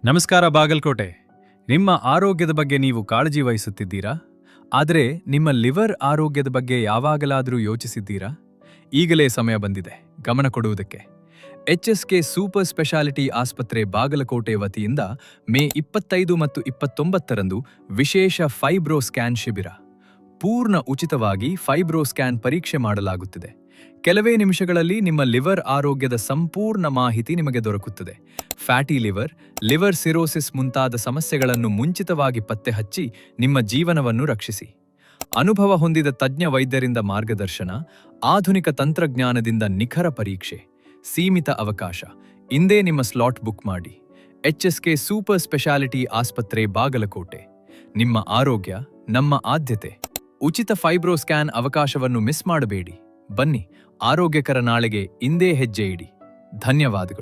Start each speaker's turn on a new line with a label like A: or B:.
A: ನಮಸ್ಕಾರ ಬಾಗಲಕೋಟೆ. ನಿಮ್ಮ ಆರೋಗ್ಯದ ಬಗ್ಗೆ ನೀವು ಕಾಳಜಿ ವಹಿಸುತ್ತಿದ್ದೀರಾ? ಆದರೆ ನಿಮ್ಮ ಲಿವರ್ ಆರೋಗ್ಯದ ಬಗ್ಗೆ ಯಾವಾಗಲಾದರೂ ಯೋಚಿಸಿದ್ದೀರಾ? ಈಗಲೇ ಸಮಯ ಬಂದಿದೆ ಗಮನ ಕೊಡುವುದಕ್ಕೆ. HSK ಸೂಪರ್ ಸ್ಪೆಷಾಲಿಟಿ ಆಸ್ಪತ್ರೆ ಬಾಗಲಕೋಟೆ ವತಿಯಿಂದ ಮೇ 25 ಮತ್ತು 29ರಂದು ವಿಶೇಷ ಫೈಬ್ರೋ ಸ್ಕ್ಯಾನ್ ಶಿಬಿರ. ಪೂರ್ಣ ಉಚಿತವಾಗಿ ಫೈಬ್ರೋ ಸ್ಕ್ಯಾನ್ ಪರೀಕ್ಷೆ ಮಾಡಲಾಗುತ್ತಿದೆ. ಕೆಲವೇ ನಿಮಿಷಗಳಲ್ಲಿ ನಿಮ್ಮ ಲಿವರ್ ಆರೋಗ್ಯದ ಸಂಪೂರ್ಣ ಮಾಹಿತಿ ನಿಮಗೆ ದೊರಕುತ್ತದೆ. ಫ್ಯಾಟಿ ಲಿವರ್, ಲಿವರ್ ಸಿರೋಸಿಸ್ ಮುಂತಾದ ಸಮಸ್ಯೆಗಳನ್ನು ಮುಂಚಿತವಾಗಿ ಪತ್ತೆ ಹಚ್ಚಿ ನಿಮ್ಮ ಜೀವನವನ್ನು ರಕ್ಷಿಸಿ. ಅನುಭವ ಹೊಂದಿದ ತಜ್ಞ ವೈದ್ಯರಿಂದ ಮಾರ್ಗದರ್ಶನ, ಆಧುನಿಕ ತಂತ್ರಜ್ಞಾನದಿಂದ ನಿಖರ ಪರೀಕ್ಷೆ, ಸೀಮಿತ ಅವಕಾಶ. ಇಂದೇ ನಿಮ್ಮ ಸ್ಲಾಟ್ ಬುಕ್ ಮಾಡಿ. HSK ಸೂಪರ್ ಸ್ಪೆಷಾಲಿಟಿ ಆಸ್ಪತ್ರೆ ಬಾಗಲಕೋಟೆ. ನಿಮ್ಮ ಆರೋಗ್ಯ ನಮ್ಮ ಆದ್ಯತೆ. ಉಚಿತ ಫೈಬ್ರೋ ಸ್ಕ್ಯಾನ್ ಅವಕಾಶವನ್ನು ಮಿಸ್ ಮಾಡಬೇಡಿ. ಬನ್ನಿ, ಆರೋಗ್ಯಕರ ನಾಳೆಗೆ ಇಂದೇ ಹೆಜ್ಜೆ ಇಡಿ. ಧನ್ಯವಾದಗಳು.